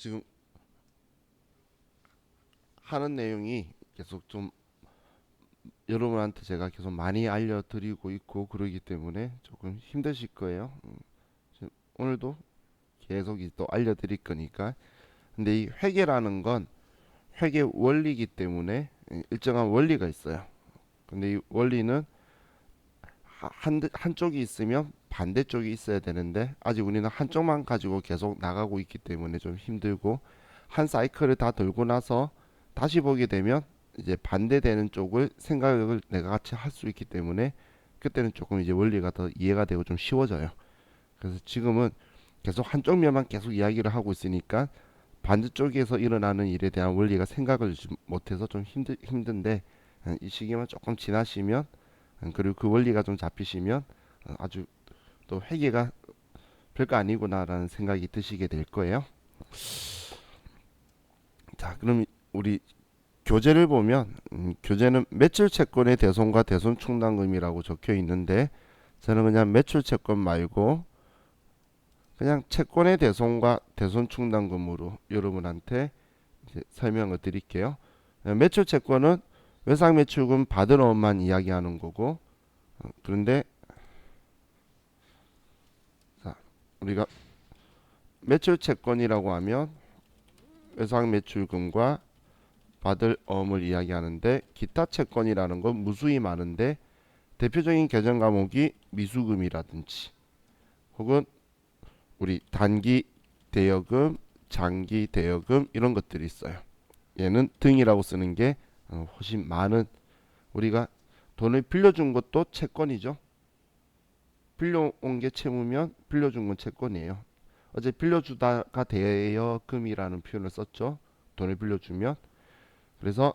지금 하는 내용이 계속 좀 여러분한테 제가 계속 많이 알려드리고 있고 그러기 때문에 조금 힘드실 거예요. 지금 오늘도 계속 또 알려드릴 거니까. 근데 이 회계라는 건 회계 원리이기 때문에 일정한 원리가 있어요. 근데 이 원리는 한쪽이 있으면 반대쪽이 있어야 되는데 아직 우리는 한쪽만 가지고 계속 나가고 있기 때문에 좀 힘들고, 한 사이클을 다 돌고 나서 다시 보게 되면 이제 반대되는 쪽을 생각을 내가 같이 할 수 있기 때문에 그때는 조금 이제 원리가 더 이해가 되고 좀 쉬워져요. 그래서 지금은 계속 한쪽 면만 계속 이야기를 하고 있으니까 반대쪽에서 일어나는 일에 대한 원리가 생각을 못해서 좀 힘든데, 이 시기만 조금 지나시면 그리고 그 원리가 좀 잡히시면 아주 또 회계가 별거 아니구나라는 생각이 드시게 될 거예요. 자, 그럼 우리 교재를 보면 교재는 매출 채권의 대손과 대손 충당금이라고 적혀 있는데, 저는 그냥 매출 채권 말고 그냥 채권의 대손과 대손 충당금으로 여러분한테 이제 설명을 드릴게요. 매출 채권은 외상 매출금 받은 원만 이야기하는 거고, 그런데 자, 우리가 매출 채권이라고 하면 외상 매출금과 받을 어음을 이야기하는데, 기타 채권이라는 건 무수히 많은데 대표적인 계정 과목이 미수금이라든지 혹은 우리 단기 대여금, 장기 대여금 이런 것들이 있어요. 얘는 등이라고 쓰는 게 훨씬 많은, 우리가 돈을 빌려준 것도 채권이죠. 빌려온 게 채무면 빌려준 건 채권이에요. 어제 빌려주다가 대여금이라는 표현을 썼죠. 돈을 빌려주면. 그래서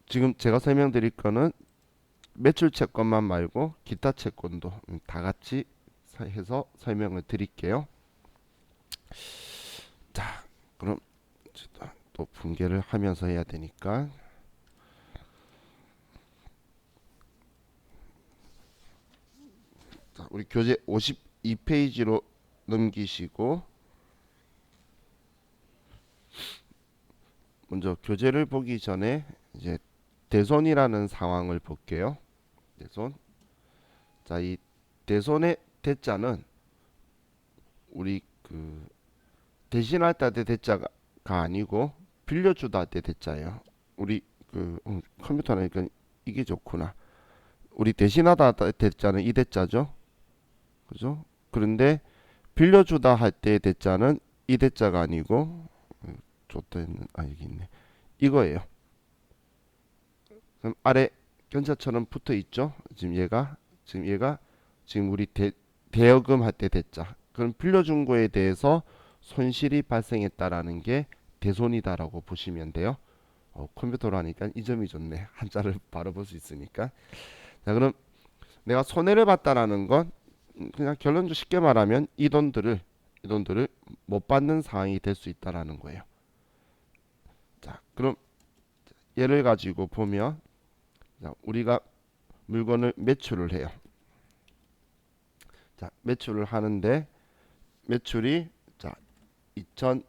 지금 제가 설명드릴 거는 매출 채권만 말고 기타 채권도 다 같이 해서 설명을 드릴게요. 자, 그럼 또 분개를 하면서 해야 되니까, 자, 우리 교재 52페이지로 넘기시고 먼저 교재를 보기 전에 이제 대손이라는 상황을 볼게요. 대손. 자, 이 대손의 대자는 우리 그 대신할 때 대자가 아니고 빌려주다 때 대자예요. 우리 컴퓨터라니까 이게 좋구나. 우리 대신하다 대자는 이 대자죠. 그죠? 그런데 빌려주다 할 때 대자는 이 대자가 아니고 좋다 했는 여기 있네. 이거예요. 그럼 아래 견자처럼 붙어 있죠. 지금 얘가 지금 우리 대여금 할 때 대자. 그럼 빌려준 거에 대해서 손실이 발생했다라는 게 대손이다라고 보시면 돼요. 컴퓨터로 하니까 이 점이 좋네. 한자를 바로 볼 수 있으니까. 자, 그럼 내가 손해를 봤다라는 건 그냥 결론적으로 쉽게 말하면 이 돈들을 못 받는 상황이 될 수 있다라는 거예요. 자, 그럼 예를 가지고 보면, 자, 우리가 물건을 매출을 해요. 자, 매출을 하는데 매출이 자 2000,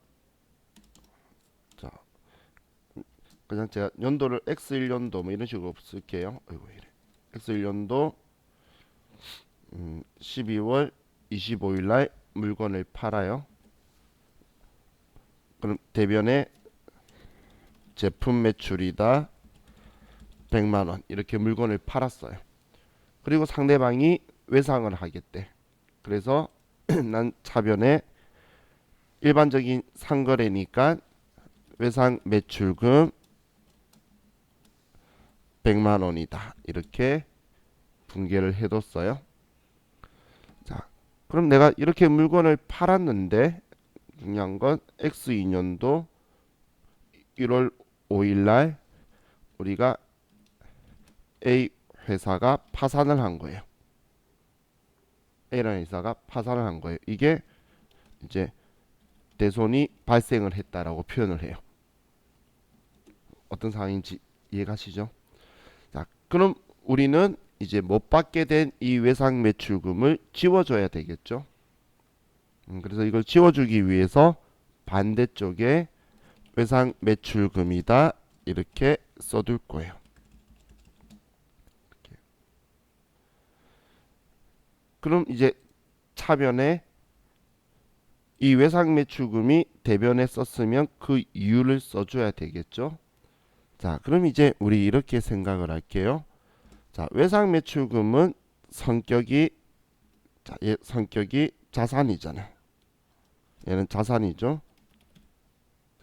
자 그냥 제가 연도를 X1년도 뭐 이런 식으로 쓸게요. 아이고 이래. X1년도 12월 25일 날 물건을 팔아요. 그럼 대변에 제품 매출이다 100만 원 이렇게 물건을 팔았어요. 그리고 상대방이 외상을 하겠대. 그래서 난 차변에 일반적인 상거래니까 외상 매출금 100만 원이다. 이렇게 분개를 해뒀어요. 자, 그럼 내가 이렇게 물건을 팔았는데 중요한 건 X2년도 1월 5일 날 우리가 A 회사가 파산을 한 거예요. A라는 회사가 파산을 한 거예요. 이게 이제 대손이 발생을 했다라고 표현을 해요. 어떤 상황인지 이해가시죠? 자, 그럼 우리는 이제 못 받게 된 이 외상 매출금을 지워줘야 되겠죠. 그래서 이걸 지워주기 위해서 반대쪽에 외상 매출금이다 이렇게 써둘 거예요. 그럼 이제 차변에 이 외상 매출금이 대변에 썼으면 그 이유를 써줘야 되겠죠. 자, 그럼 이제 우리 이렇게 생각을 할게요. 자, 외상 매출금은 성격이 성격이 자산이잖아요. 얘는 자산이죠.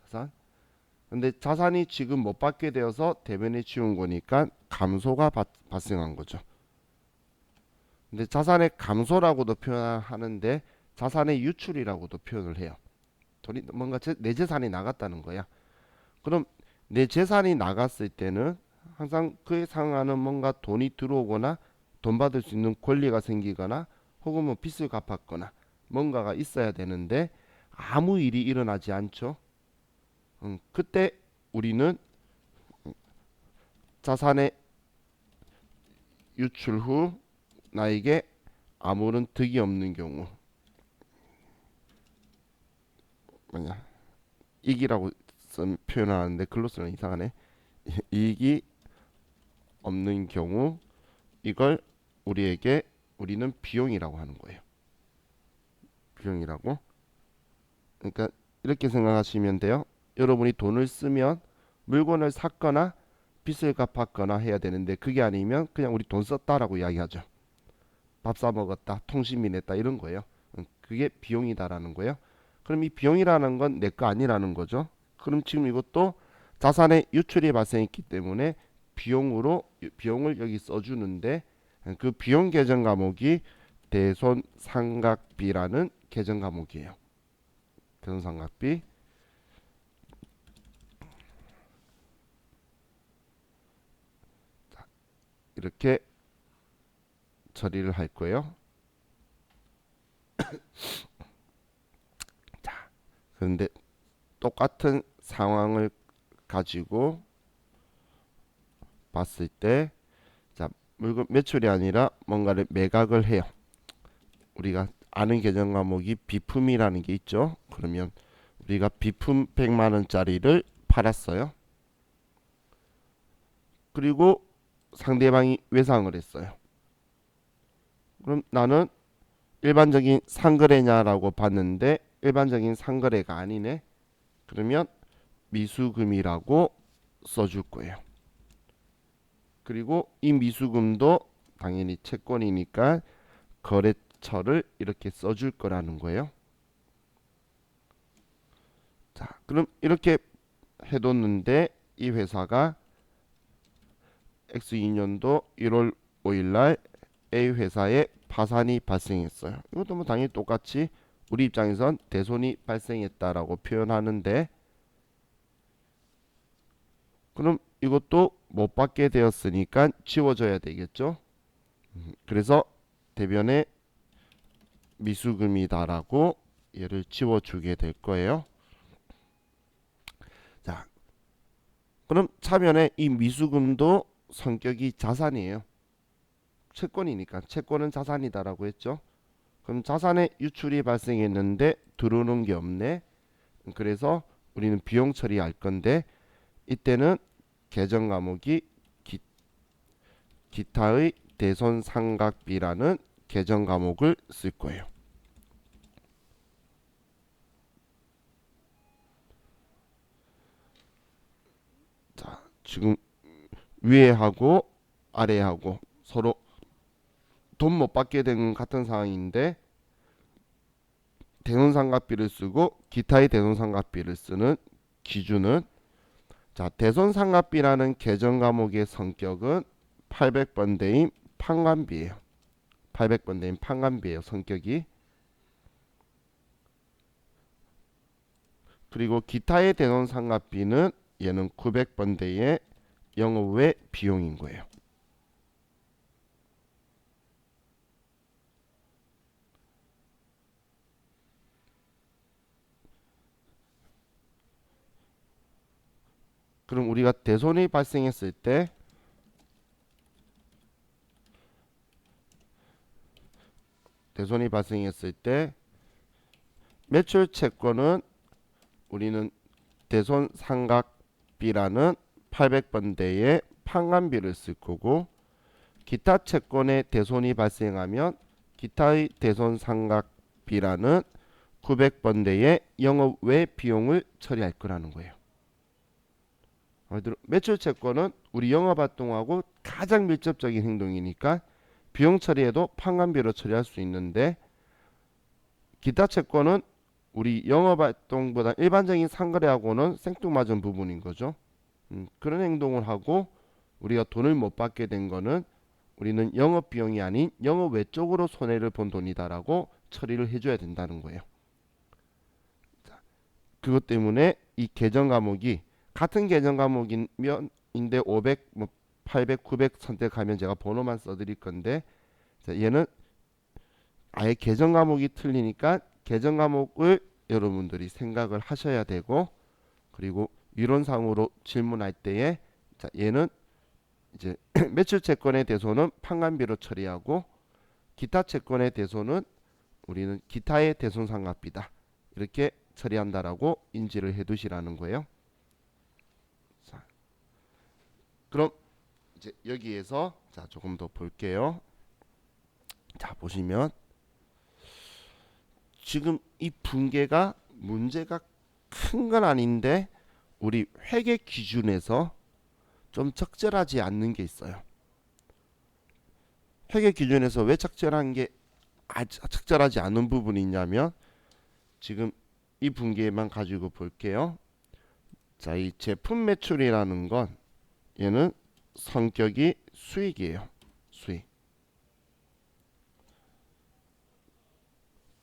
자산. 근데 자산이 지금 못 받게 되어서 대변에 치운 거니까 감소가 발생한 거죠. 근데 자산의 감소라고도 표현하는데 자산의 유출이라고도 표현을 해요. 돈이 뭔가 내 재산이 나갔다는 거야. 그럼 내 재산이 나갔을 때는 항상 그에 상하는 뭔가 돈이 들어오거나 돈 받을 수 있는 권리가 생기거나 혹은 뭐 빚을 갚았거나 뭔가가 있어야 되는데 아무 일이 일어나지 않죠. 그때 우리는 자산의 유출 후 나에게 아무런 득이 없는 경우 뭐냐 이익이라고 표현하는데 글로 쓰면 이상하네. 이익이 없는 경우 이걸 우리는 비용이라고 하는 거예요. 비용이라고. 그러니까 이렇게 생각하시면 돼요. 여러분이 돈을 쓰면 물건을 샀거나 빚을 갚았거나 해야 되는데 그게 아니면 그냥 우리 돈 썼다라고 이야기하죠. 밥 사 먹었다, 통신비 냈다 이런 거예요. 그게 비용이다라는 거예요. 그럼 이 비용이라는 건 내 거 아니라는 거죠. 그럼 지금 이것도 자산의 유출이 발생했기 때문에 비용을 여기 써주는데 그 비용 계정 과목이 대손상각비라는 계정 과목이에요. 대손상각비. 이렇게 처리를 할 거예요. 자, 그런데 똑같은 상황을 가지고 봤을 때, 자, 물건 매출이 아니라 뭔가를 매각을 해요. 우리가 아는 계정 과목이 비품이라는 게 있죠. 그러면 우리가 비품 100만 원짜리를 팔았어요. 그리고 상대방이 외상을 했어요. 그럼 나는 일반적인 상거래냐라고 봤는데 일반적인 상거래가 아니네. 그러면 미수금이라고 써줄 거예요. 그리고 이 미수금도 당연히 채권이니까 거래처를 이렇게 써줄 거라는 거예요. 자, 그럼 이렇게 해뒀는데 이 회사가 X2년도 1월 5일 날 A 회사에 파산이 발생했어요. 이것도 뭐 당연히 똑같이 우리 입장에선 대손이 발생했다라고 표현하는데 그럼 이것도 못 받게 되었으니까 지워져야 되겠죠. 그래서 대변에 미수금이다라고 얘를 지워주게 될 거예요. 자, 그럼 차변에 이 미수금도 성격이 자산이에요. 채권이니까 채권은 자산이다라고 했죠. 그럼 자산의 유출이 발생했는데 들어오는 게 없네. 그래서 우리는 비용 처리할 건데 이때는 계정 과목이 기타의 대손상각비라는 계정 과목을 쓸 거예요. 자, 지금 위에하고 아래하고 서로 돈 못 받게 된 같은 상황인데 대손상각비를 쓰고 기타의 대손상각비를 쓰는 기준은 자, 대손상각비라는 계정 과목의 성격은 800번대인 판관비예요. 800번대인 판관비예요. 성격이. 그리고 기타의 대손상각비는 얘는 900번대의 영업외 비용인 거예요. 그럼 우리가 대손이 발생했을 때 매출 채권은 우리는 대손 상각비라는 800번대의 판관비를 쓸 거고, 기타 채권의 대손이 발생하면 기타의 대손 상각비라는 900번대의 영업 외 비용을 처리할 거라는 거예요. 매출 채권은 우리 영업 활동하고 가장 밀접적인 행동이니까 비용 처리에도 판관비로 처리할 수 있는데, 기타 채권은 우리 영업 활동보다 일반적인 상거래하고는 생뚱맞은 부분인 거죠. 그런 행동을 하고 우리가 돈을 못 받게 된 거는 우리는 영업 비용이 아닌 영업 외적으로 손해를 본 돈이다라고 처리를 해줘야 된다는 거예요. 자, 그것 때문에 이 계정 과목이 같은 계정 과목인데 500, 800, 900 선택하면 제가 번호만 써드릴 건데, 자, 얘는 아예 계정 과목이 틀리니까 계정 과목을 여러분들이 생각을 하셔야 되고, 그리고 이론상으로 질문할 때에 자, 얘는 이제 매출 채권의 대손은 판관비로 처리하고, 기타 채권의 대손은 우리는 기타의 대손 상각비다 이렇게 처리한다라고 인지를 해두시라는 거예요. 자, 그럼 이제 여기에서 자 조금 더 볼게요. 자 보시면 지금 이 분계가 문제가 큰 건 아닌데 우리 회계 기준에서 좀 적절하지 않는 게 있어요. 회계 기준에서 왜 적절하지 않은 부분이 있냐면, 지금 이 분계만 가지고 볼게요. 자, 이 제품 매출이라는 건 얘는 성격이 수익이에요. 수익.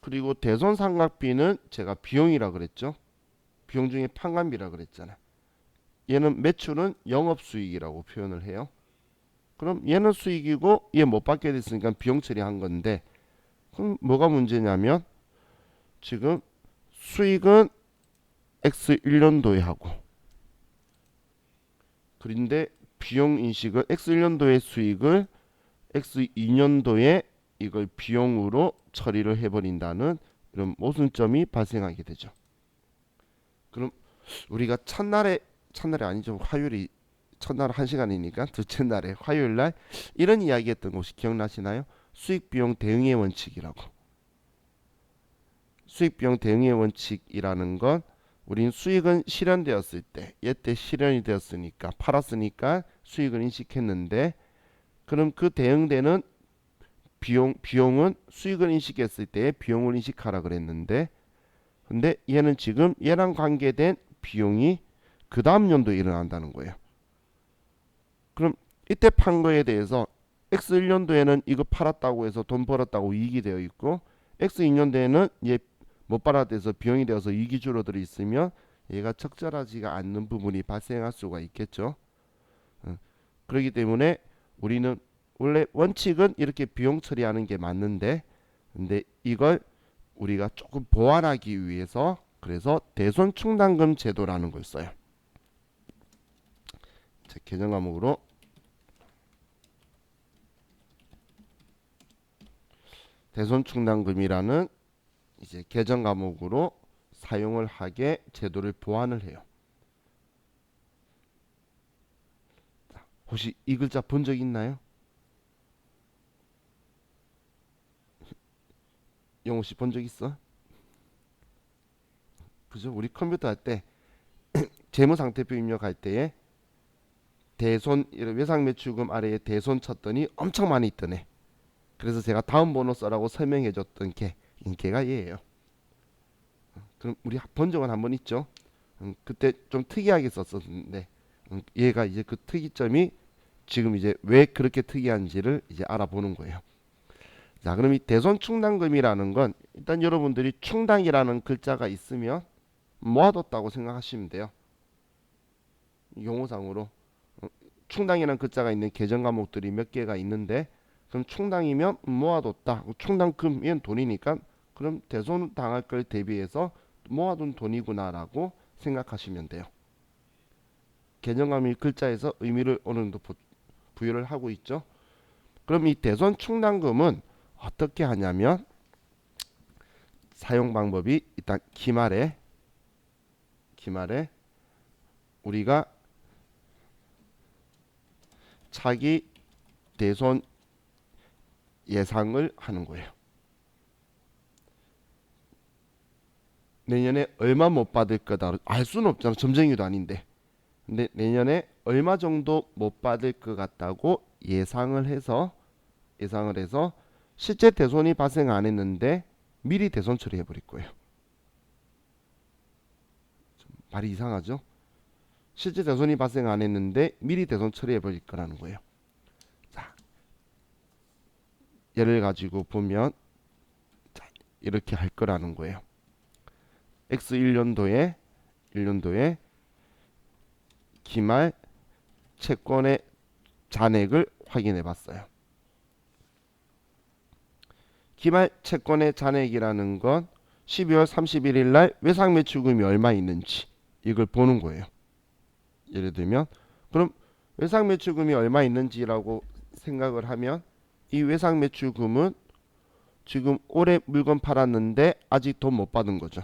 그리고 대손 상각비는 제가 비용이라 그랬죠. 비용 중에 판관비라 그랬잖아. 얘는 매출은 영업수익이라고 표현을 해요. 그럼 얘는 수익이고 얘 못 받게 됐으니까 비용 처리한 건데, 그럼 뭐가 문제냐면 지금 수익은 X 1년도에 하고, 그런데 비용 인식을 X 1년도의 수익을 X 2년도에 이걸 비용으로 처리를 해버린다는 이런 모순점이 발생하게 되죠. 그럼 우리가 첫날에 아니죠. 화요일이 첫날 1시간이니까 둘째 날에 화요일 날 이런 이야기했던 것이 기억나시나요? 수익 비용 대응의 원칙이라고. 수익 비용 대응의 원칙이라는 건 우린 수익은 실현되었을 때, 얘때 실현이 되었으니까 팔았으니까 수익을 인식했는데, 그럼 그 대응되는 비용은 수익을 인식했을 때 비용을 인식하라 그랬는데, 근데 얘는 지금 얘랑 관계된 비용이 그 다음 연도에 일어난다는 거예요. 그럼 이때 판 거에 대해서 X 1년도에는 이거 팔았다고 해서 돈 벌었다고 이익이 되어 있고, X 2년도에는 얘 못 팔았대서 비용이 되어서 이익이 줄어들어 있으면 얘가 적절하지가 않는 부분이 발생할 수가 있겠죠. 그렇기 때문에 우리는 원래 원칙은 이렇게 비용 처리하는 게 맞는데, 근데 이걸 우리가 조금 보완하기 위해서 그래서 대손 충당금 제도라는 걸 써요. 자, 계정 과목으로 대손 충당금이라는 이제 계정 과목으로 사용을 하게 제도를 보완을 해요. 자, 혹시 이 글자 본 적 있나요? 영호 씨 본 적 있어? 그죠? 우리 컴퓨터 할 때 재무상태표 입력할 때에 대손 외상매출금 아래에 대손 쳤더니 엄청 많이 뜨네. 그래서 제가 다음 번호 써라고 설명해 줬던 걔가 얘예요. 그럼 우리 본 적은 한 번 있죠. 그때 좀 특이하게 썼었는데, 얘가 이제 그 특이점이 지금 이제 왜 그렇게 특이한지를 이제 알아보는 거예요. 자, 그럼 이 대손 충당금이라는 건 일단 여러분들이 충당이라는 글자가 있으면 모아뒀다고 생각하시면 돼요. 용어상으로 충당이라는 글자가 있는 계정 과목들이 몇 개가 있는데, 그럼 충당이면 모아뒀다. 충당금이면 돈이니까 그럼 대손 당할 걸 대비해서 모아둔 돈이구나라고 생각하시면 돼요. 계정감이 글자에서 의미를 어느 정도 부여를 하고 있죠. 그럼 이 대손 충당금은 어떻게 하냐면 사용 방법이 일단 기말에 기말에 우리가 차기 대손 예상을 하는 거예요. 내년에 얼마 못 받을 거다 알 수는 없잖아. 점쟁이도 아닌데. 근데 내년에 얼마 정도 못 받을 것 같다고 예상을 해서 실제 대손이 발생 안 했는데 미리 대손 처리해 버릴 거예요. 말이 이상하죠? 실제 대손이 발생 안 했는데 미리 대손 처리해 버릴 거라는 거예요. 자, 예를 가지고 보면 자, 이렇게 할 거라는 거예요. X 1년도에 기말 채권의 잔액을 확인해 봤어요. 기말 채권의 잔액이라는 건 12월 31일 날 외상 매출금이 얼마 있는지 이걸 보는 거예요. 예를 들면 그럼 외상 매출금이 얼마 있는지라고 생각을 하면 이 외상 매출금은 지금 올해 물건 팔았는데 아직 돈 못 받은 거죠.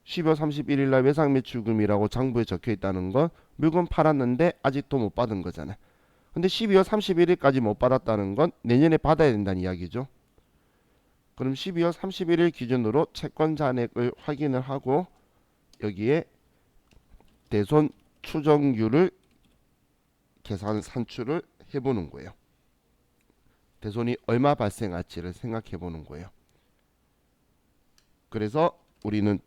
12월 31일 날 외상 매출금이라고 장부에 적혀 있다는 건 물건 팔았는데 아직도 못 받은 거잖아요. 근데 12월 31일까지 못 받았다는 건 내년에 받아야 된다는 이야기죠. 그럼 12월 31일 기준으로 채권 잔액을 확인을 하고 여기에 대손 추정률을 계산 산출을 해보는 거예요. 대손이 얼마 발생할지를 생각해 보는 거예요. 그래서 우리는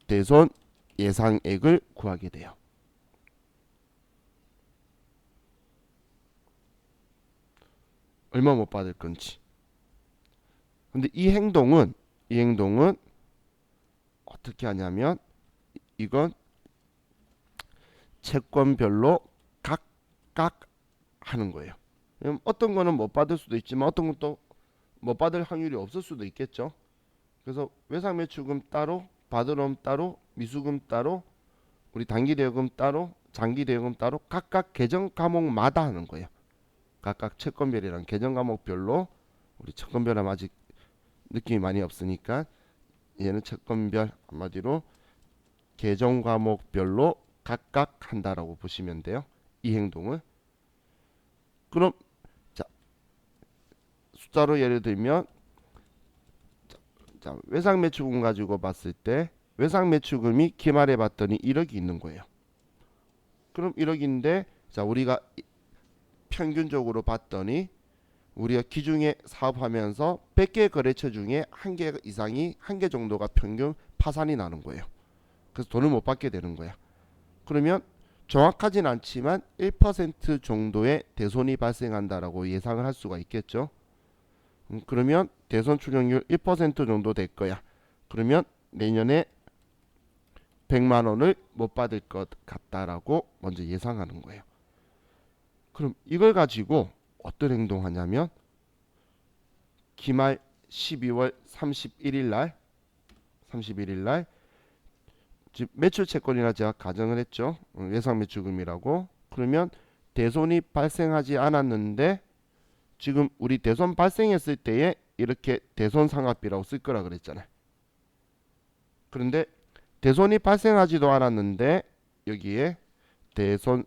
대손 예상액을 구하게 돼요. 얼마 못 받을 건지. 근데 이 행동은 어떻게 하냐면 이건 채권별로 각각 하는 거예요. 어떤 거는 못 받을 수도 있지만 어떤 것도 못 받을 확률이 없을 수도 있겠죠. 그래서 외상 매출금 따로, 받으럼 따로, 미수금 따로, 우리 단기 대여금 따로, 장기 대여금 따로 각각 계정 과목마다 하는 거예요. 각각 채권별이랑 계정 과목별로 우리 채권별은 아직 느낌이 많이 없으니까 얘는 채권별 한마디로 계정 과목별로 각각 한다라고 보시면 돼요. 이 행동을. 그럼 자 숫자로 예를 들면 자 외상 매출금 가지고 봤을 때 외상 매출금이 기말에 봤더니 1억이 있는 거예요. 그럼 1억인데 자 우리가 평균적으로 봤더니 우리가 기중에 사업하면서 100개 거래처 중에 1개 이상이 1개 정도가 평균 파산이 나는 거예요. 그래서 돈을 못 받게 되는 거야. 그러면 정확하진 않지만 1% 정도의 대손이 발생한다라고 예상을 할 수가 있겠죠. 그러면 대손 추정률 1% 정도 될 거야. 그러면 내년에 100만 원을 못 받을 것 같다라고 먼저 예상하는 거예요. 그럼 이걸 가지고 어떤 행동하냐면 기말 12월 31일 날 즉 매출 채권이라 제가 가정을 했죠. 예상 매출금이라고. 그러면 대손이 발생하지 않았는데 지금 우리 대손 발생했을 때에 이렇게 대손 상각비라고 쓸 거라 그랬잖아요. 그런데 대손이 발생하지도 않았는데 여기에 대손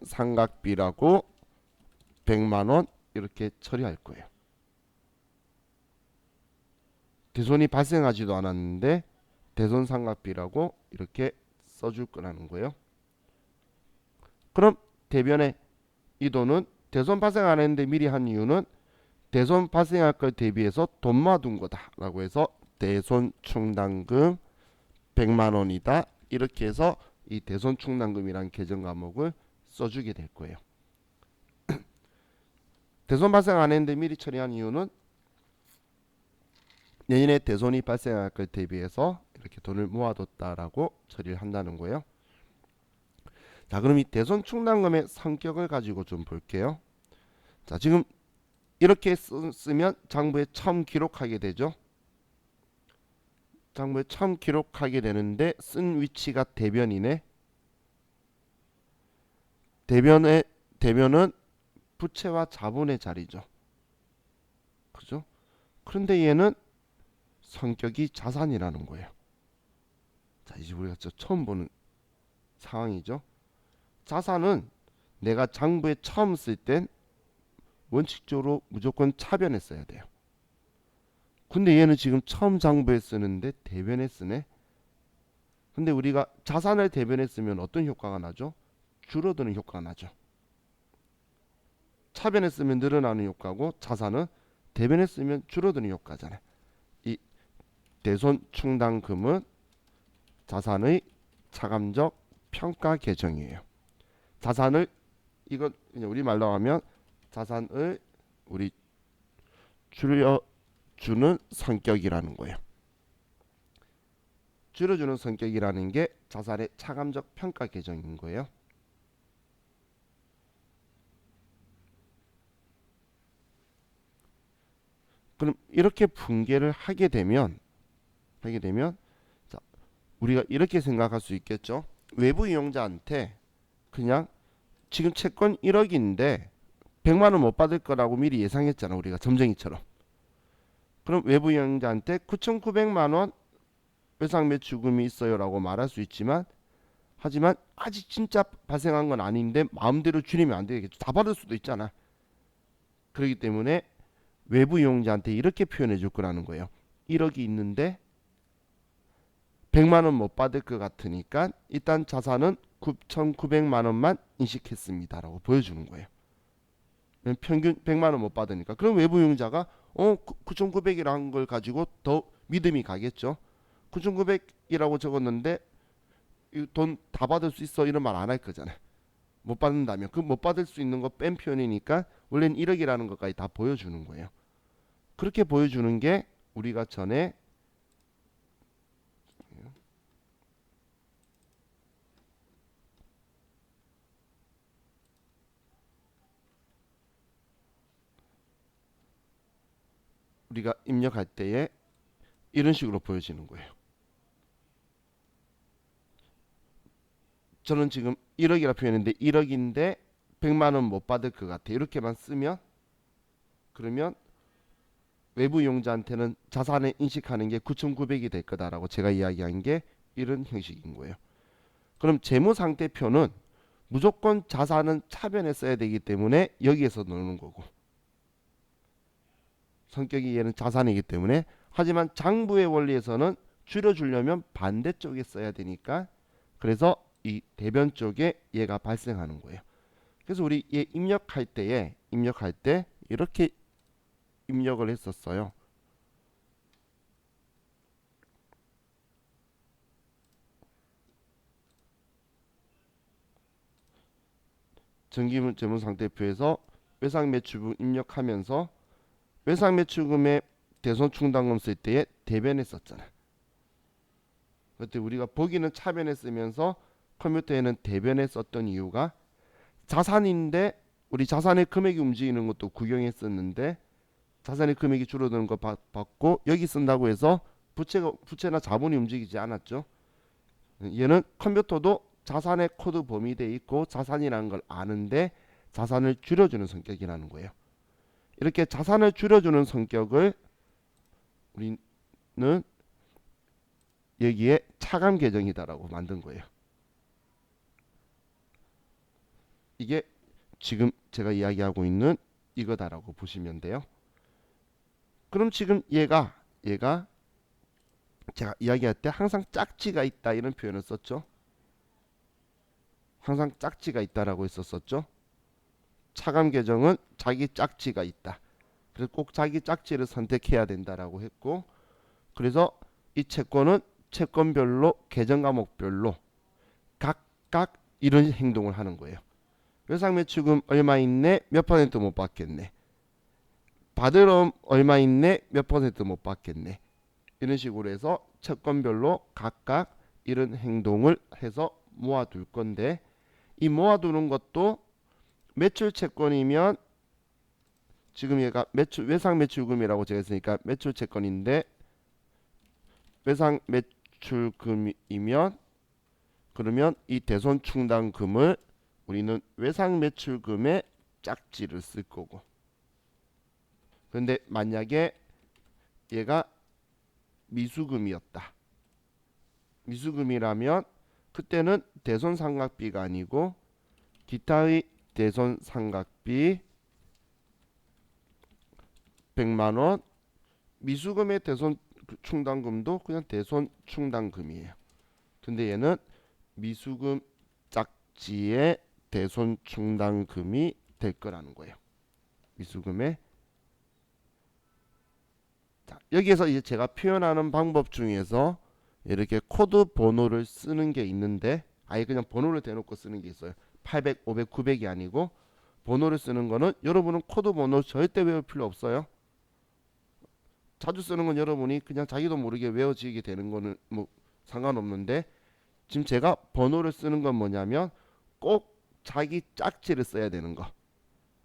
상각비라고 100만 원 이렇게 처리할 거예요. 대손이 발생하지도 않았는데 대손 상각비라고 이렇게 써줄 거라는 거예요. 그럼 대변에 이 돈은 대손 발생 안 했는데 미리 한 이유는 대손 발생할 걸 대비해서 돈 모아둔 거다라고 해서 대손 충당금 100만 원이다. 이렇게 해서 이 대손 충당금이란 계정 과목을 써주게 될 거예요. 대손 발생 안 했는데 미리 처리한 이유는 내년에 대손이 발생할 걸 대비해서 이렇게 돈을 모아뒀다라고 처리를 한다는 거예요. 자, 그럼 이 대손 충당금의 성격을 가지고 좀 볼게요. 자, 지금 이렇게 쓰면 장부에 처음 기록하게 되죠. 장부에 처음 기록하게 되는데 쓴 위치가 대변이네. 대변은 부채와 자본의 자리죠. 그죠? 그런데 얘는 성격이 자산이라는 거예요. 자, 이제 우리가 처음 보는 상황이죠. 자산은 내가 장부에 처음 쓸 땐 원칙적으로 무조건 차변에 써야 돼요. 근데 얘는 지금 처음 장부에 쓰는데 대변에 쓰네. 근데 우리가 자산을 대변에 쓰면 어떤 효과가 나죠? 줄어드는 효과가 나죠. 차변에 쓰면 늘어나는 효과고 자산은 대변에 쓰면 줄어드는 효과잖아요. 이 대손 충당금은 자산의 차감적 평가 계정이에요. 자산을 이건 우리말로 하면 자산을 우리 줄여주는 성격이라는 거예요. 줄여주는 성격이라는 게 자산의 차감적 평가 계정인 거예요. 그럼 이렇게 분개를 하게 되면 자, 우리가 이렇게 생각할 수 있겠죠. 외부 이용자한테 그냥 지금 채권 1억인데 100만 원 못 받을 거라고 미리 예상했잖아. 우리가 점쟁이처럼. 그럼 외부 이용자한테 9,900만 원 외상 매출금이 있어요라고 말할 수 있지만 하지만 아직 진짜 발생한 건 아닌데 마음대로 줄이면 안 되겠죠. 다 받을 수도 있잖아. 그렇기 때문에 외부 이용자한테 이렇게 표현해 줄 거라는 거예요. 1억이 있는데 100만 원 못 받을 것 같으니까 일단 자산은 9,900만 원만 인식했습니다라고 보여주는 거예요. 평균 100만 원 못 받으니까. 그럼 외부 이용자가 9,900이라는 걸 가지고 더 믿음이 가겠죠. 9,900이라고 적었는데 돈 다 받을 수 있어 이런 말 안 할 거잖아요. 못 받는다면 그 못 받을 수 있는 거 뺀 표현이니까 원래는 1억이라는 것까지 다 보여주는 거예요. 그렇게 보여주는 게 우리가 전에 우리가 입력할 때에 이런 식으로 보여지는 거예요. 저는 지금 1억이라 표현했는데 1억인데 100만 원 못 받을 것 같아. 이렇게만 쓰면 그러면 외부 이용자한테는 자산을 인식하는 게 9,900이 될 거다라고 제가 이야기한 게 이런 형식인 거예요. 그럼 재무상태표는 무조건 자산은 차변에 써야 되기 때문에 여기에서 넣는 거고 성격이 얘는 자산이기 때문에 하지만 장부의 원리에서는 줄여주려면 반대쪽에 써야 되니까 그래서 이 대변 쪽에 얘가 발생하는 거예요. 그래서 우리 얘 입력할 때 이렇게 입력을 했었어요. 정기문 재무상태표에서 외상매출금 입력하면서 외상매출금의 대손충당금 쓸 때에 대변에 썼잖아. 그때 우리가 보기는 차변에 쓰면서 컴퓨터에는 대변에 썼던 이유가 자산인데 우리 자산의 금액이 움직이는 것도 구경했었는데 자산의 금액이 줄어드는 거 봤고 여기 쓴다고 해서 부채나 자본이 움직이지 않았죠. 얘는 컴퓨터도 자산의 코드 범위되어 있고 자산이라는 걸 아는데 자산을 줄여주는 성격이라는 거예요. 이렇게 자산을 줄여주는 성격을 우리는 여기에 차감 계정이다라고 만든 거예요. 이게 지금 제가 이야기하고 있는 이거다라고 보시면 돼요. 그럼 지금 얘가 제가 이야기할 때 항상 짝지가 있다 이런 표현을 썼죠. 항상 짝지가 있다라고 했었었죠. 차감 계정은 자기 짝지가 있다. 그래서 꼭 자기 짝지를 선택해야 된다라고 했고 그래서 이 채권은 채권별로 계정 과목별로 각각 이런 행동을 하는 거예요. 외상매출금 얼마 있네 몇 퍼센트 못 받겠네. 받을 얼마 있네 몇 퍼센트 못 받겠네. 이런 식으로 해서 채권별로 각각 이런 행동을 해서 모아둘 건데 이 모아두는 것도 매출 채권이면 지금 얘가 외상 매출금이라고 제가 했으니까 매출 채권인데 외상 매출금이면 그러면 이 대손 충당금을 우리는 외상 매출금에 짝지를 쓸 거고 그런데 만약에 얘가 미수금이었다. 미수금이라면 그때는 대손상각비가 아니고 기타의 대손상각비 100만원, 미수금의 대손충당금도 그냥 대손충당금이에요. 근데 얘는 미수금 짝지의 대손충당금이 될 거라는 거예요. 미수금의. 자, 여기에서 이제 제가 표현하는 방법 중에서 이렇게 코드 번호를 쓰는 게 있는데 아예 그냥 번호를 대놓고 쓰는 게 있어요. 800, 500, 900이 아니고 번호를 쓰는 거는 여러분은 코드 번호 절대 외울 필요 없어요. 자주 쓰는 건 여러분이 그냥 자기도 모르게 외워지게 되는 거는 뭐 상관없는데 지금 제가 번호를 쓰는 건 뭐냐면 꼭 자기 짝지를 써야 되는 거.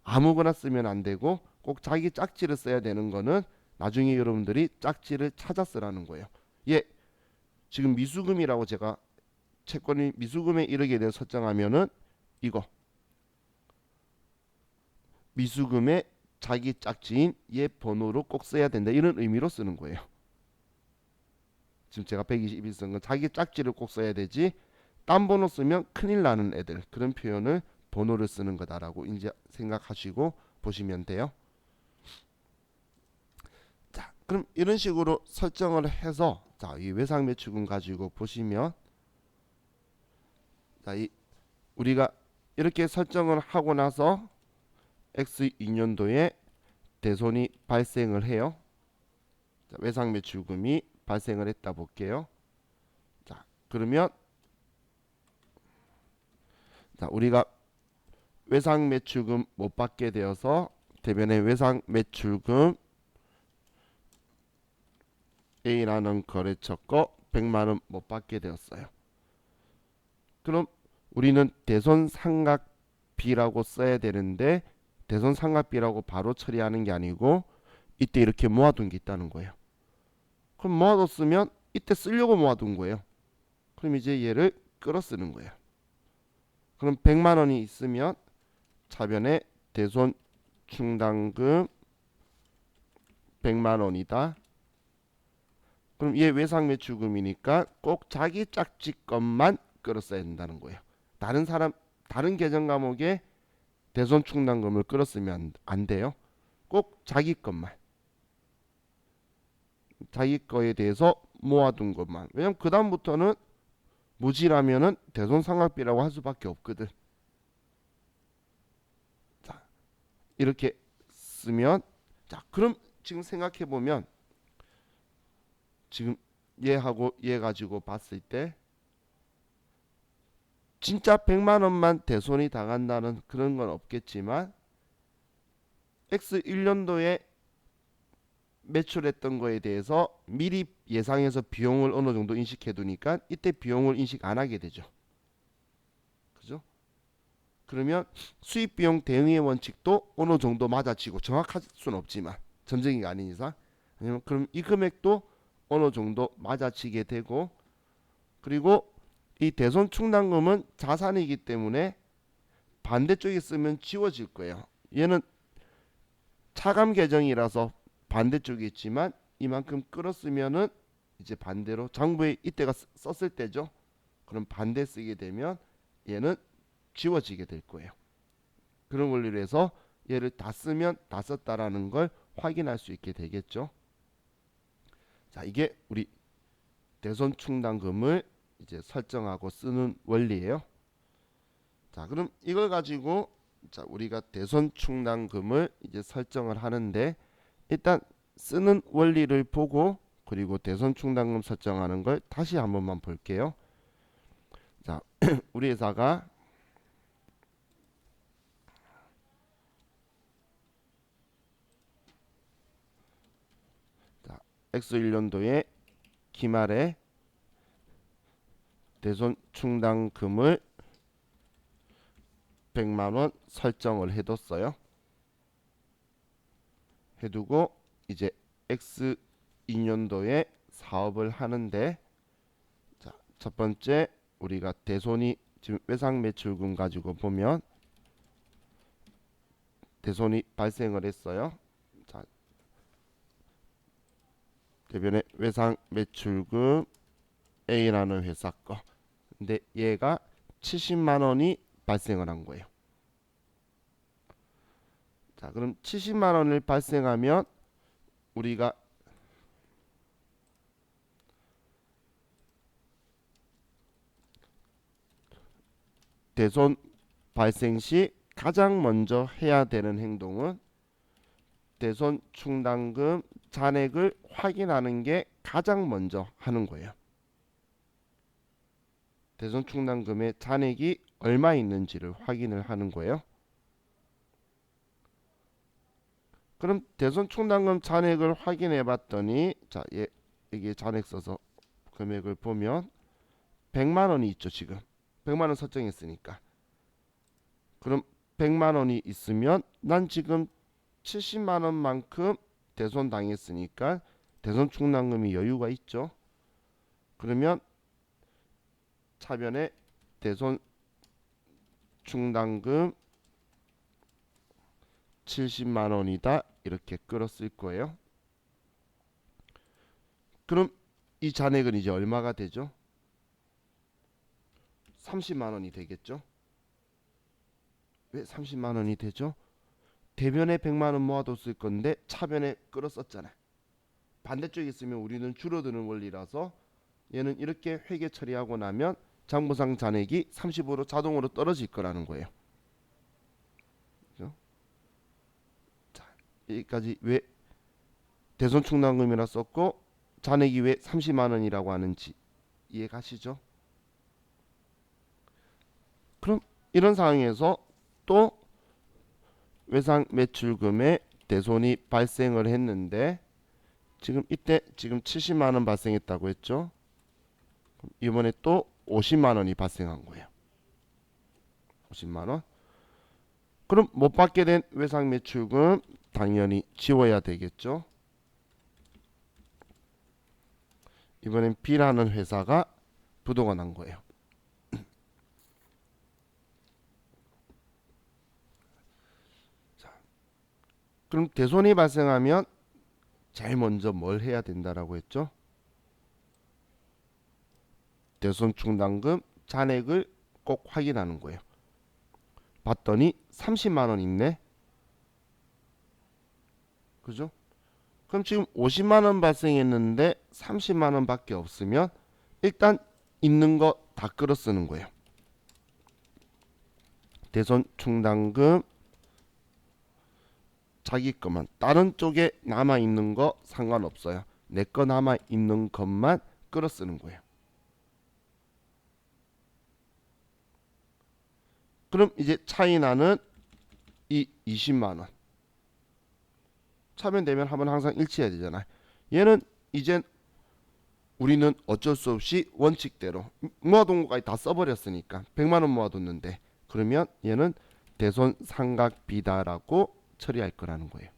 아무거나 쓰면 안 되고 꼭 자기 짝지를 써야 되는 거는 나중에 여러분들이 짝지를 찾아 쓰라는 거예요. 예, 지금 미수금이라고 제가 채권이 미수금에 이르게 된 설정하면은 이거 미수금의 자기 짝지인 얘 번호로 꼭 써야 된다 이런 의미로 쓰는 거예요. 지금 제가 121 쓴 건 자기 짝지를 꼭 써야 되지 딴 번호 쓰면 큰일 나는 애들 그런 표현을 번호를 쓰는 거다라고 이제 생각하시고 보시면 돼요. 자, 그럼 이런 식으로 설정을 해서 자, 이 외상 매출금 가지고 보시면 자, 우리가 이렇게 설정을 하고 나서 X2년도에 대손이 발생을 해요. 자, 외상 매출금이 발생을 했다 볼게요. 자, 그러면 자, 우리가 외상 매출금 못 받게 되어서 대변에 외상 매출금 A라는 거래처 거 100만원 못 받게 되었어요. 그럼 우리는 대손상각비라고 써야 되는데 대손상각비라고 바로 처리하는 게 아니고 이때 이렇게 모아둔 게 있다는 거예요. 그럼 모아뒀으면 이때 쓰려고 모아둔 거예요. 그럼 이제 얘를 끌어 쓰는 거예요. 그럼 100만원이 있으면 차변에 대손충당금 100만원이다. 그럼 얘 외상매출금이니까 꼭 자기 짝지 것만 끌어 써야 된다는 거예요. 다른 계정 과목에 대손충당금을 끌어 쓰면 안 돼요. 꼭 자기 것만. 자기 거에 대해서 모아둔 것만. 왜냐면 그 다음부터는 무지라면은 대손상각비라고 할 수밖에 없거든. 자, 이렇게 쓰면 자, 그럼 지금 생각해 보면 지금 얘하고 얘 가지고 봤을 때 진짜 100만 원만 대손이 당한다는 그런 건 없겠지만 X1년도에 매출했던 거에 대해서 미리 예상해서 비용을 어느 정도 인식해 두니까 이때 비용을 인식 안 하게 되죠. 그죠? 그러면 수입 비용 대응의 원칙도 어느 정도 맞아지고 정확할 수는 없지만 점쟁이가 아닌 이상 아니면 그럼 이 금액도 어느 정도 맞아지게 되고 그리고 이 대손 충당금은 자산이기 때문에 반대쪽에 쓰면 지워질 거예요. 얘는 차감 계정이라서 반대쪽에 있지만 이만큼 끌었으면은 이제 반대로 장부에 이때가 썼을 때죠. 그럼 반대 쓰게 되면 얘는 지워지게 될 거예요. 그런 원리로 해서 얘를 다 쓰면 다 썼다라는 걸 확인할 수 있게 되겠죠. 자, 이게 우리 대손 충당금을 이제 설정하고 쓰는 원리예요. 자, 그럼 이걸 가지고 자, 우리가 대손 충당금을 이제 설정을 하는데 일단 쓰는 원리를 보고 그리고 대손 충당금 설정하는 걸 다시 한 번만 볼게요. 자, 우리 회사가 자, X1년도에 기말에 대손 충당금을 100만원 설정을 해뒀어요. 해두고 이제 X2년도에 사업을 하는데 자, 첫 번째 우리가 대손이 지금 외상 매출금 가지고 보면 대손이 발생을 했어요. 자, 대변의 외상 매출금 A라는 회사 거. 근데 얘가 70만 원이 발생을 한 거예요. 자, 그럼 70만 원을 발생하면 우리가 대손 발생 시 가장 먼저 해야 되는 행동은 대손 충당금 잔액을 확인하는 게 가장 먼저 하는 거예요. 대손 충당금의 잔액이 얼마 있는지를 확인을 하는 거예요. 그럼 대손 충당금 잔액을 확인해 봤더니 자, 여기에 잔액 써서 금액을 보면 100만 원이 있죠, 지금. 100만 원 설정했으니까. 그럼 100만 원이 있으면 난 지금 70만 원만큼 대손 당했으니까 대손 충당금이 여유가 있죠. 그러면 차변에 대손 충당금 70만 원이다 이렇게 끌었을 거예요. 그럼 이 잔액은 이제 얼마가 되죠? 30만 원이 되겠죠. 왜 30만 원이 되죠? 대변에 100만 원 모아뒀을 건데 차변에 끌었었잖아. 반대쪽에 있으면 우리는 줄어드는 원리라서 얘는 이렇게 회계 처리하고 나면 장부상 잔액이 30으로 자동으로 떨어질 거라는 거예요. 그죠? 자, 여기까지 왜 대손 충당금이라 썼고 잔액이 왜 30만 원이라고 하는지 이해 가시죠? 그럼 이런 상황에서 또 외상 매출금에 대손이 발생을 했는데 지금 이때 지금 70만 원 발생했다고 했죠. 이번에 또 50만 원이 발생한 거예요. 50만 원. 그럼 못 받게 된 외상 매출금 당연히 지워야 되겠죠. 이번엔 B라는 회사가 부도가 난 거예요. 자, 그럼 대손이 발생하면 제일 먼저 뭘 해야 된다라고 했죠? 대손 충당금 잔액을 꼭 확인하는 거예요. 봤더니 30만 원 있네. 그죠? 그럼 지금 50만 원 발생했는데 30만 원밖에 없으면 일단 있는 거 다 끌어 쓰는 거예요. 대손 충당금 자기 것만, 다른 쪽에 남아 있는 거 상관없어요. 내 거 남아 있는 것만 끌어 쓰는 거예요. 그럼 이제 차이 나는 이 20만 원 차변되면 한번 항상 일치해야 되잖아요. 얘는 이젠 우리는 어쩔 수 없이 원칙대로 모아둔 것까지 다 써버렸으니까 100만 원 모아뒀는데 그러면 얘는 대손 상각비다라고 처리할 거라는 거예요.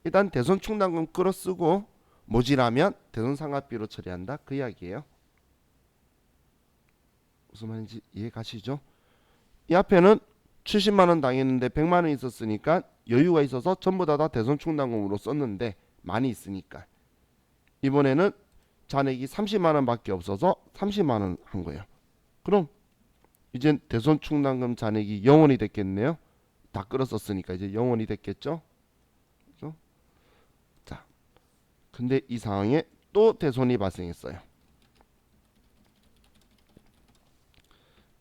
일단 대손 충당금 끌어 쓰고 모자라면 대손 상각비로 처리한다 그 이야기예요. 무슨 말인지 이해 가시죠? 이 앞에는 70만 원 당했는데 100만 원 있었으니까 여유가 있어서 전부 다 대손 충당금으로 썼는데 많이 있으니까 이번에는 잔액이 30만 원밖에 없어서 30만 원 한 거예요. 그럼 이젠 대손 충당금 잔액이 0원이 됐겠네요. 다 끌었었으니까 이제 0원이 됐겠죠. 그렇죠? 자, 근데 이 상황에 또 대손이 발생했어요.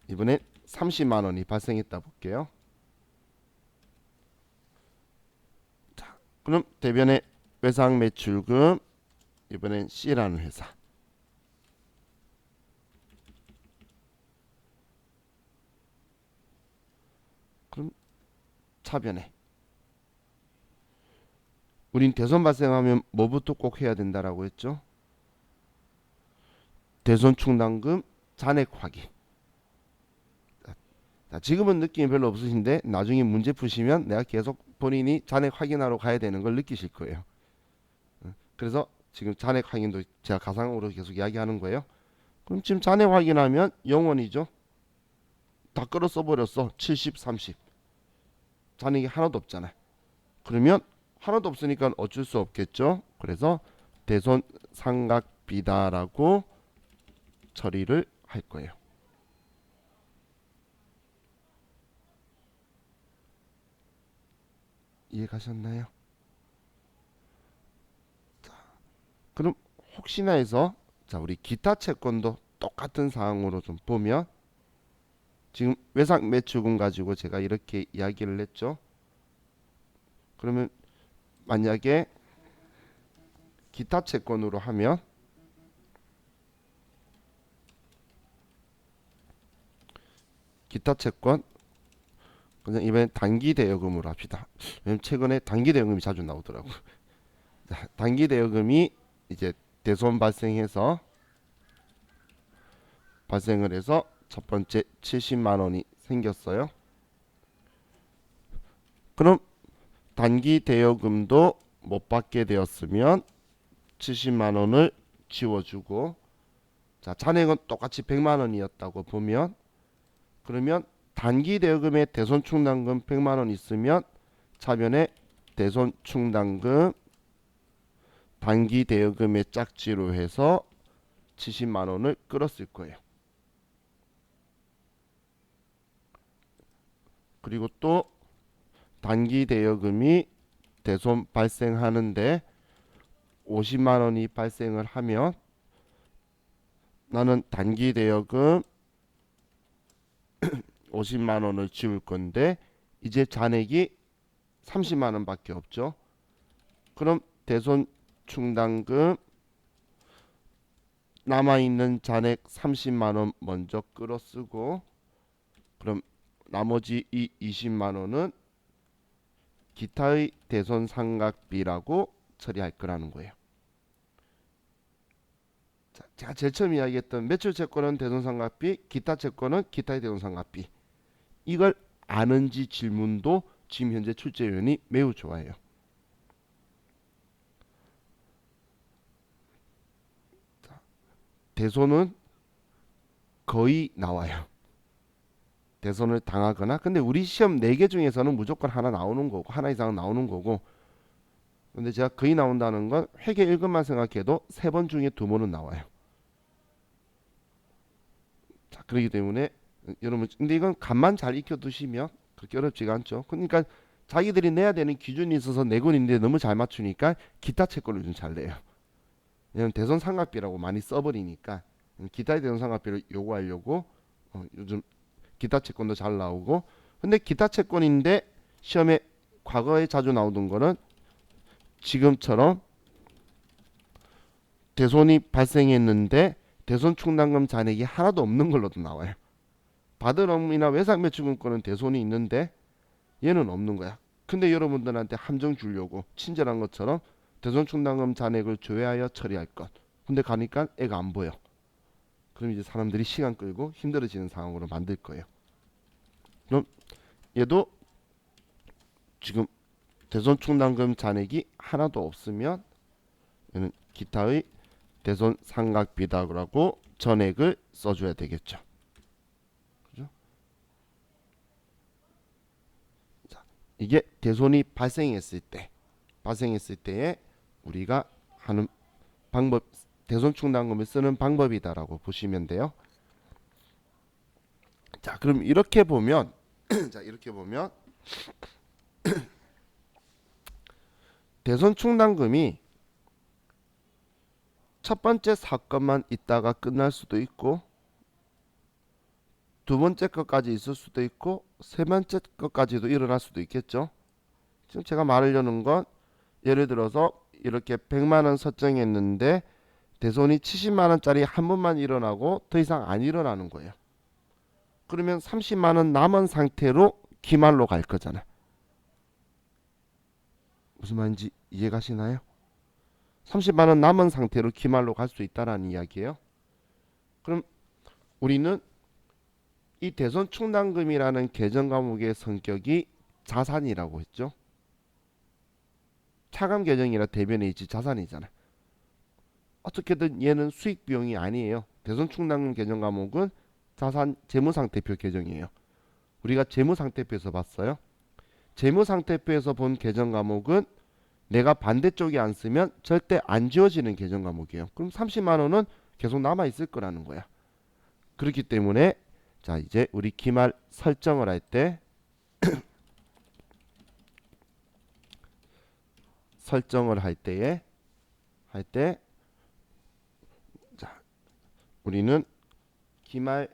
이번엔 30만 원이 발생했다 볼게요. 자, 그럼 대변의 외상 매출금 이번엔 C라는 회사. 그럼 차변에 우린 대손 발생하면 뭐부터 꼭 해야 된다라고 했죠? 대손 충당금 잔액 확인. 자, 지금은 느낌이 별로 없으신데 나중에 문제 푸시면 내가 계속 본인이 잔액 확인하러 가야 되는 걸 느끼실 거예요. 그래서 지금 잔액 확인도 제가 가상으로 계속 이야기하는 거예요. 그럼 지금 잔액 확인하면 0원이죠. 다 끌어 써버렸어. 70, 30. 잔액이 하나도 없잖아. 그러면 하나도 없으니까 어쩔 수 없겠죠. 그래서 대손 삼각비다라고 처리를 할 거예요. 이해 가셨나요? 그럼 혹시나 해서 자 우리 기타 채권도 똑같은 사항으로 좀 보면 지금 외상 매출금 가지고 제가 이렇게 이야기를 했죠. 그러면 만약에 기타 채권으로 하면 기타 채권 그냥 이번엔 단기 대여금으로 합시다. 왜냐면 최근에 단기 대여금이 자주 나오더라고. 단기 대여금이 이제 대손 발생을 해서 첫 번째 70만 원이 생겼어요. 그럼 단기 대여금도 못 받게 되었으면 70만 원을 지워주고 자 잔액은 똑같이 100만 원이었다고 보면 그러면 단기 대여금에 대손 충당금 100만 원 있으면 차변에 대손 충당금 단기 대여금의 짝지로 해서 70만 원을 끌었을 거예요. 그리고 또 단기 대여금이 대손 발생하는데 50만 원이 발생을 하면 나는 단기 대여금 50만 원을 지울 건데 이제 잔액이 30만 원밖에 없죠. 그럼 대손 충당금 남아있는 잔액 30만 원 먼저 끌어 쓰고 그럼 나머지 이 20만 원은 기타의 대손 상각비라고 처리할 거라는 거예요. 자, 제가 제일 처음 이야기했던 매출 채권은 대손 상각비, 기타 채권은 기타의 대손 상각비. 이걸 아는지 질문도 지금 현재 출제위원이 매우 좋아해요. 자, 대손은 거의 나와요. 대손을 당하거나 근데 우리 시험 4개 중에서는 무조건 하나 나오는 거고 하나 이상은 나오는 거고 근데 제가 거의 나온다는 건 회계 1급만 생각해도 3번 중에 2번은 나와요. 자, 그렇기 때문에 여러분 근데 이건 값만 잘 익혀 두시면 그렇게 어렵지가 않죠. 그러니까 자기들이 내야 되는 기준이 있어서 내고 있는데 너무 잘 맞추니까 기타 채권을 좀 잘 내요. 왜냐면 대손 상각비라고 많이 써버리니까 기타의 대손 상각비를 요구하려고 요즘 기타 채권도 잘 나오고 근데 기타 채권인데 시험에 과거에 자주 나오던 거는 지금처럼 대손이 발생했는데 대손 충당금 잔액이 하나도 없는 걸로도 나와요. 받을 업무나 외상 매출금권은 대손이 있는데 얘는 없는 거야. 근데 여러분들한테 함정 주려고 친절한 것처럼 대손 충당금 잔액을 조회하여 처리할 것. 근데 가니까 애가 안 보여. 그럼 이제 사람들이 시간 끌고 힘들어지는 상황으로 만들 거예요. 그럼 얘도 지금 대손 충당금 잔액이 하나도 없으면 얘는 기타의 대손 상각비다라고 전액을 써줘야 되겠죠. 그죠? 자, 이게 대손이 발생했을 때에 우리가 하는 방법, 대손 충당금을 쓰는 방법이다라고 보시면 돼요. 자, 그럼 이렇게 보면 자, 이렇게 보면 대손 충당금이 첫 번째 사건만 있다가 끝날 수도 있고 두 번째 것까지 있을 수도 있고 세 번째 것까지도 일어날 수도 있겠죠. 지금 제가 말하려는 건 예를 들어서 이렇게 100만 원 설정했는데 대손이 70만 원짜리 한 번만 일어나고 더 이상 안 일어나는 거예요. 그러면 30만 원 남은 상태로 기말로 갈 거잖아. 무슨 말인지 이해 가시나요? 30만 원 남은 상태로 기말로 갈 수 있다라는 이야기예요. 그럼 우리는 이 대손 충당금이라는 계정 과목의 성격이 자산이라고 했죠. 차감 계정이라 대변에 있지 자산이잖아. 어떻게든 얘는 수익 비용이 아니에요. 대손 충당금 계정 과목은 자산 재무상태표 계정이에요. 우리가 재무상태표에서 봤어요. 재무상태표에서 본 계정 과목은 내가 반대쪽에 안 쓰면 절대 안 지워지는 계정 과목이에요. 그럼 30만 원은 계속 남아 있을 거라는 거야. 그렇기 때문에 자 이제 우리 기말 설정을 할 때 설정을 할 때에 자 우리는 기말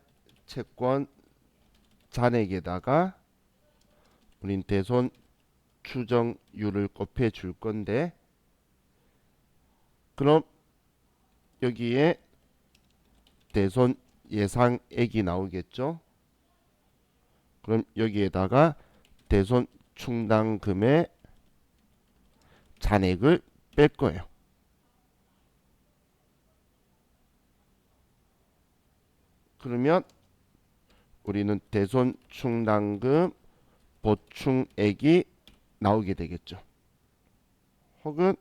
채권 잔액에다가 우린 대손 추정률을 곱해 줄 건데 그럼 여기에 대손 예상액이 나오겠죠. 그럼 여기에다가 대손 충당금의 잔액을 뺄 거예요. 그러면 우리는 대손 충당금 보충액이 나오게 되겠죠. 혹은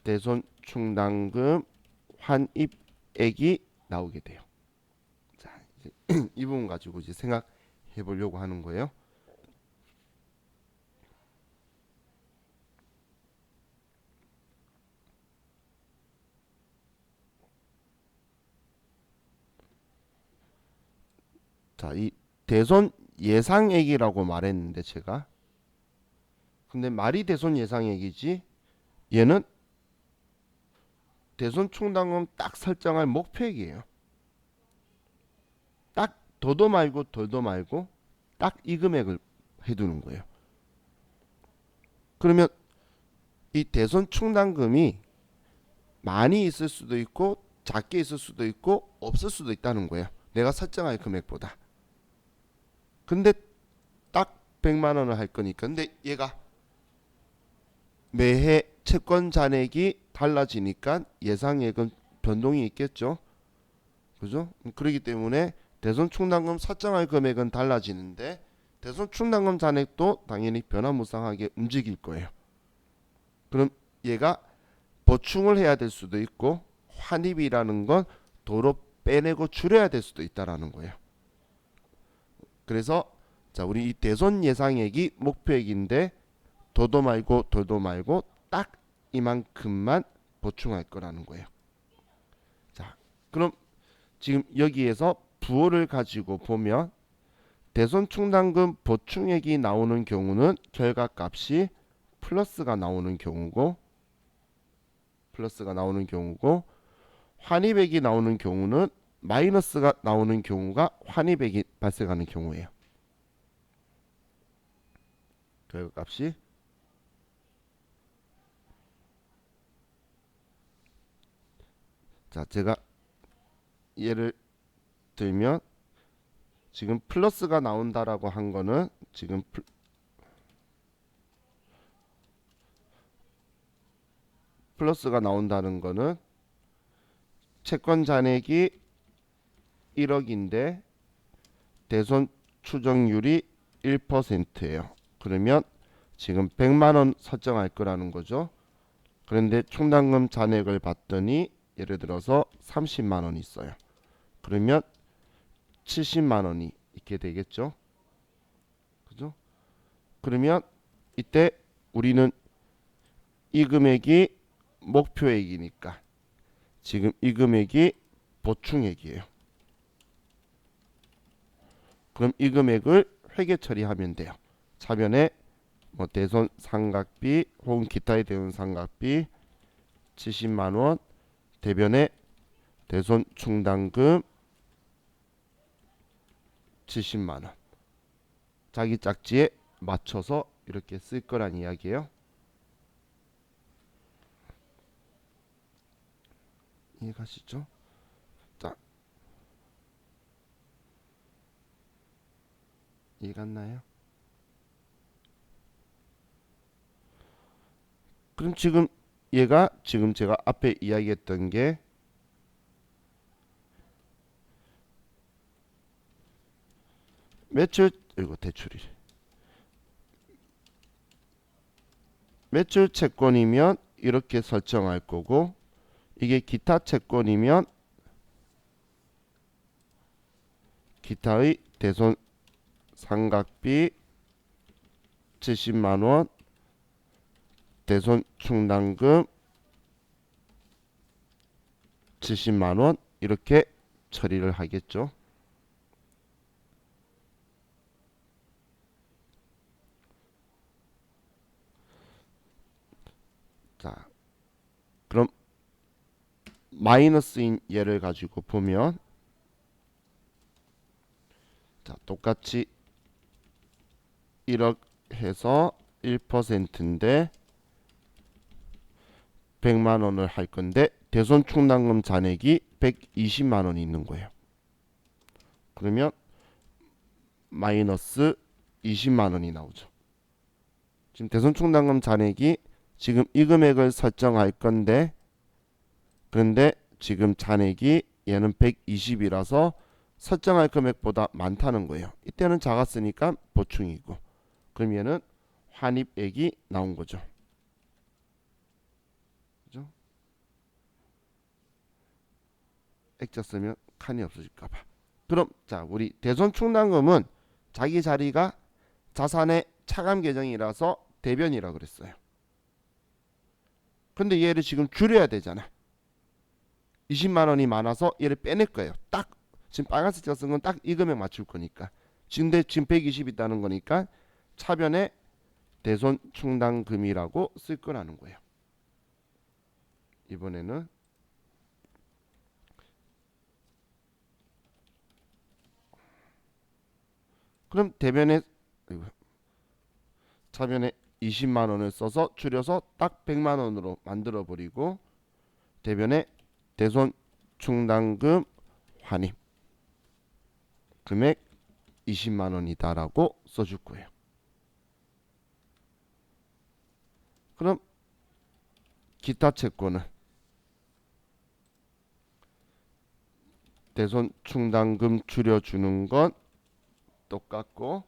대손 충당금 환입액이 나오게 돼요. 자, 이제 이 부분 가지고 이제 생각해 보려고 하는 거예요. 자, 이 대손 예상액이라고 말했는데 제가 근데 말이 대손 예상액이지 얘는 대손 충당금 딱 설정할 목표액이에요. 딱 더도 말고 덜도 말고 딱 이 금액을 해두는 거예요. 그러면 이 대손 충당금이 많이 있을 수도 있고 작게 있을 수도 있고 없을 수도 있다는 거예요. 내가 설정할 금액보다. 근데 딱 100만 원을 할 거니까. 근데 얘가 매해 채권 잔액이 달라지니까 예상액은 변동이 있겠죠. 그죠? 그렇기 때문에 대손 충당금 설정할 금액은 달라지는데 대손 충당금 잔액도 당연히 변화무쌍하게 움직일 거예요. 그럼 얘가 보충을 해야 될 수도 있고 환입이라는 건 도로 빼내고 줄여야 될 수도 있다라는 거예요. 그래서 자 우리 이 대손 예상액이 목표액인데 더도 말고 덜도 말고 딱 이만큼만 보충할 거라는 거예요. 자 그럼 지금 여기에서 부호를 가지고 보면 대손 충당금 보충액이 나오는 경우는 결과값이 플러스가 나오는 경우고 환입액이 나오는 경우는 마이너스가 나오는 경우가 환입액이 발생하는 경우예요. 결과값이 자 제가 예를 들면 지금 플러스가 나온다라고 한 거는 지금 플러스가 나온다는 거는 채권 잔액이 1억인데 대손 추정률이 1%예요. 그러면 지금 100만 원 설정할 거라는 거죠. 그런데 충당금 잔액을 봤더니 예를 들어서 30만 원이 있어요. 그러면 70만 원이 있게 되겠죠. 그죠? 그러면 이때 우리는 이 금액이 목표액이니까 지금 이 금액이 보충액이에요. 그럼 이 금액을 회계 처리하면 돼요. 차변에 뭐 대손 상각비 혹은 기타에 대한 상각비 70만 원, 대변에 대손 충당금 70만 원. 자기 짝지에 맞춰서 이렇게 쓸 거란 이야기예요. 이해가시죠? 자, 이해갔나요? 그럼 지금 얘가 지금 제가 앞에 이야기했던 게 매출 이거 대출이 매출 채권이면 이렇게 설정할 거고 이게 기타 채권이면 기타의 대손 상각비 70만 원 대손 충당금 70만원 이렇게 처리를 하겠죠. 자, 그럼 마이너스인 예를 가지고 보면, 자, 똑같이 1억 해서 1%인데 100만 원을 할 건데 대손 충당금 잔액이 120만 원이 있는 거예요. 그러면 마이너스 20만 원이 나오죠. 지금 대손 충당금 잔액이 지금 이 금액을 설정할 건데, 그런데 지금 잔액이 얘는 120이라서 설정할 금액보다 많다는 거예요. 이때는 작았으니까 보충이고, 그럼 얘는 환입액이 나온 거죠. 그죠? 액자 쓰면 칸이 없어질까봐. 그럼 자, 우리 대손 충당금은 자기 자리가 자산의 차감 계정이라서 대변이라 그랬어요. 근데 얘를 지금 줄여야 되잖아. 20만 원이 많아서 얘를 빼낼 거예요. 딱 지금 빨간색 쓴 건 딱 이 금액 맞출 거니까. 지금 120 있다는 거니까 차변에 대손 충당금이라고 쓸 거라는 거예요. 이번에는 그럼 대변에 차변에 20만 원을 써서 줄여서 딱 100만 원으로 만들어 버리고, 대변에 대손 충당금 환입 금액 20만 원이다라고 써줄 거예요. 그럼 기타 채권은 대손 충당금 줄여주는 건 똑같고,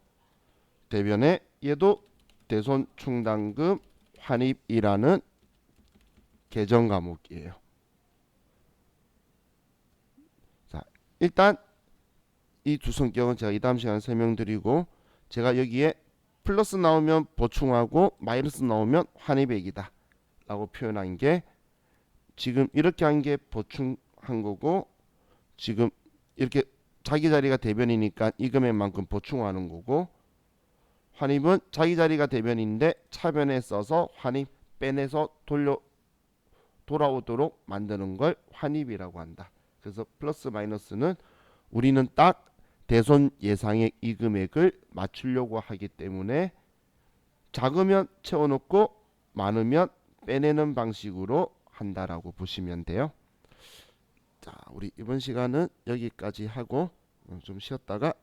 대변에 얘도 대손 충당금 환입이라는 계정 과목이에요. 자, 일단 이 두 성격은 제가 이 다음 시간에 설명드리고, 제가 여기에 플러스 나오면 보충하고 마이너스 나오면 환입액이다 라고 표현한 게, 지금 이렇게 한 게 보충한 거고, 지금 이렇게 자기 자리가 대변이니까 이 금액만큼 보충하는 거고, 환입은 자기 자리가 대변인데 차변에 써서 환입 빼내서 돌아오도록 만드는 걸 환입이라고 한다. 그래서 플러스 마이너스는 우리는 딱 대손 예상액 이 금액을 맞추려고 하기 때문에 작으면 채워놓고 많으면 빼내는 방식으로 한다라고 보시면 돼요. 자, 우리 이번 시간은 여기까지 하고 좀 쉬었다가